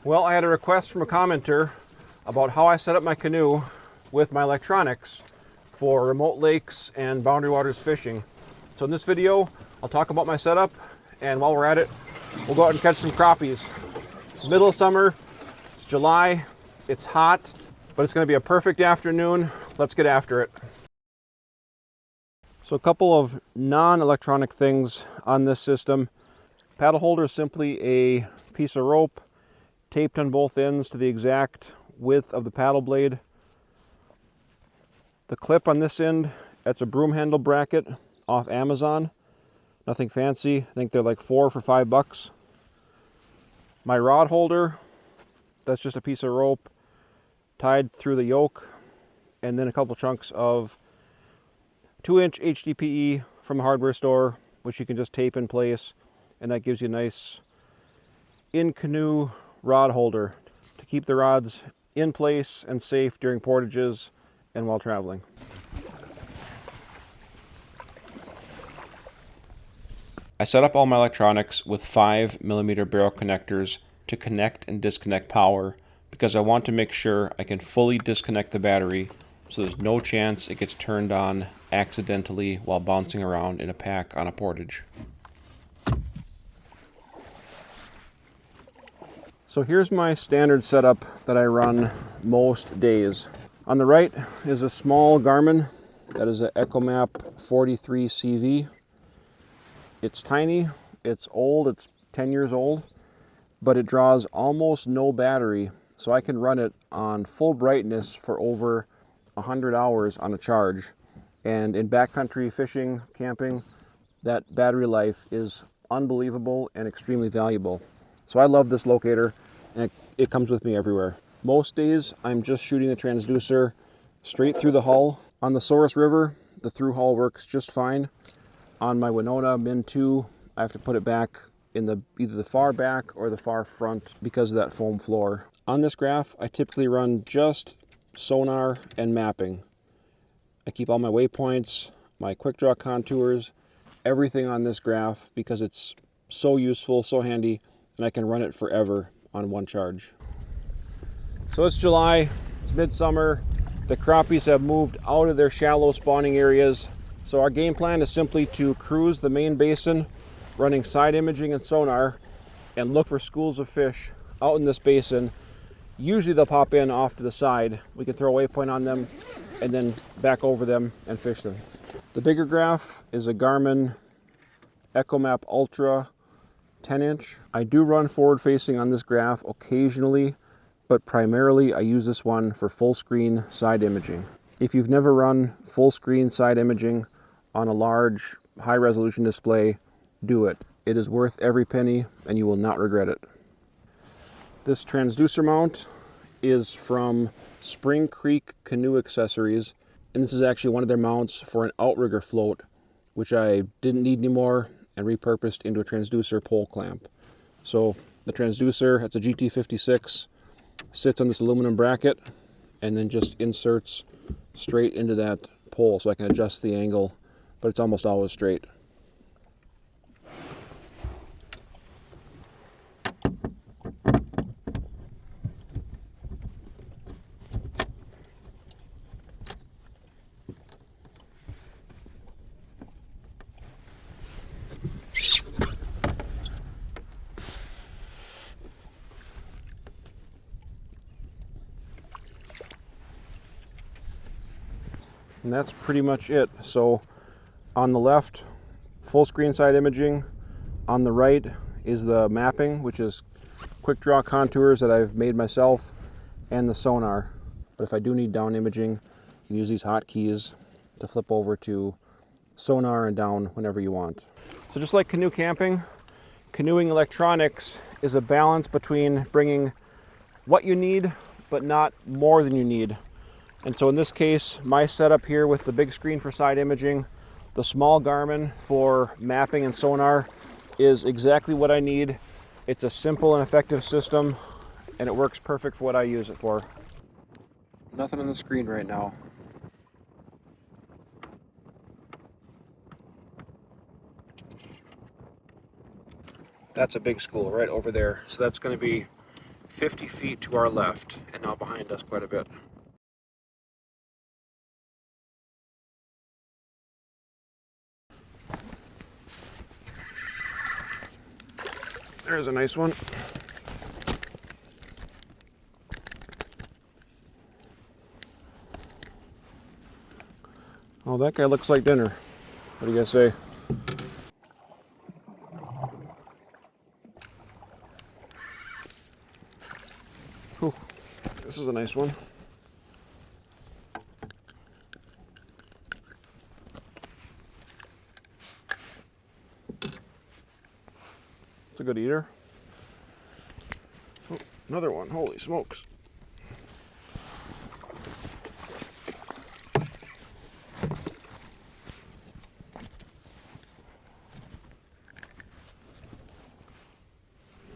Well, I had a request from a commenter about how I set up my canoe with my electronics for remote lakes and boundary waters fishing. So in this video, I'll talk about my setup, and while we're at it, we'll go out and catch some crappies. It's middle of summer, it's July, it's hot, but it's going to be a perfect afternoon. Let's get after it. So a couple of non-electronic things on this system. Paddle holder is simply a piece of rope taped on both ends to the exact width of the paddle blade. The clip on this end, that's a broom handle bracket off Amazon. Nothing fancy. I think they're like 4 for $5. My rod holder, that's just a piece of rope tied through the yoke, and then a couple chunks of 2-inch HDPE from a hardware store, which you can just tape in place, and that gives you a nice in-canoe rod holder to keep the rods in place and safe during portages and while traveling. I set up all my electronics with 5mm barrel connectors to connect and disconnect power because I want to make sure I can fully disconnect the battery so there's no chance it gets turned on accidentally while bouncing around in a pack on a portage. So here's my standard setup that I run most days. On the right is a small Garmin. That is an Echomap 43CV. It's tiny, it's old, it's 10 years old, but it draws almost no battery, so I can run it on full brightness for over 100 hours on a charge. And in backcountry fishing, camping, that battery life is unbelievable and extremely valuable. So I love this locator, and it comes with me everywhere. Most days I'm just shooting the transducer straight through the hull. On the Souris River, the through hull works just fine. On my Winona Min 2, I have to put it back in either the far back or the far front because of that foam floor. On this graph, I typically run just sonar and mapping. I keep all my waypoints, my quick draw contours, everything on this graph because it's so useful, so handy, and I can run it forever on one charge. So it's July, it's midsummer, the crappies have moved out of their shallow spawning areas. So our game plan is simply to cruise the main basin, running side imaging and sonar, and look for schools of fish out in this basin. Usually they'll pop in off to the side. We can throw a waypoint on them and then back over them and fish them. The bigger graph is a Garmin Echomap Ultra 10-inch. I do run forward facing on this graph occasionally, but primarily I use this one for full screen side imaging. If you've never run full screen side imaging on a large high resolution display, do it. It is worth every penny and you will not regret it. This transducer mount is from Spring Creek Canoe Accessories, and this is actually one of their mounts for an outrigger float, which I didn't need anymore and repurposed into a transducer pole clamp. So the transducer, it's a GT56, sits on this aluminum bracket and then just inserts straight into that pole, so I can adjust the angle, but it's almost always straight. And that's pretty much it. So on the left, full screen side imaging. On the right is the mapping, which is quick draw contours that I've made myself, and the sonar. But if I do need down imaging, you can use these hotkeys to flip over to sonar and down whenever you want. So just like canoe camping, canoeing electronics is a balance between bringing what you need, but not more than you need. And so in this case, my setup here with the big screen for side imaging, the small Garmin for mapping and sonar is exactly what I need. It's a simple and effective system, and it works perfect for what I use it for. Nothing on the screen right now. That's a big school right over there. So that's going to be 50 feet to our left, and now behind us quite a bit. There's a nice one. Oh, that guy looks like dinner. What do you guys say? Whew. This is a nice one. It's a good eater. Oh, another one. Holy smokes.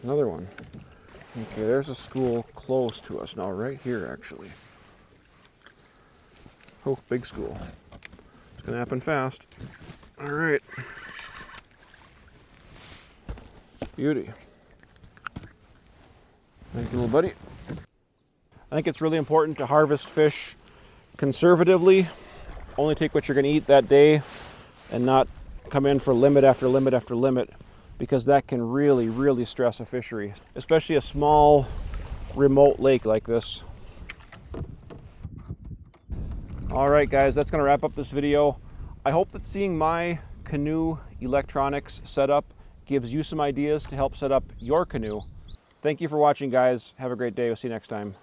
Another one. Okay, there's a school close to us now, right here actually. Oh, big school. It's gonna happen fast. All right. Beauty. Thank you, little buddy. I think it's really important to harvest fish conservatively. Only take what you're gonna eat that day and not come in for limit after limit after limit, because that can really, really stress a fishery, especially a small, remote lake like this. All right, guys, that's gonna wrap up this video. I hope that seeing my canoe electronics setup gives you some ideas to help set up your canoe. Thank you for watching, guys. Have a great day. We'll see you next time.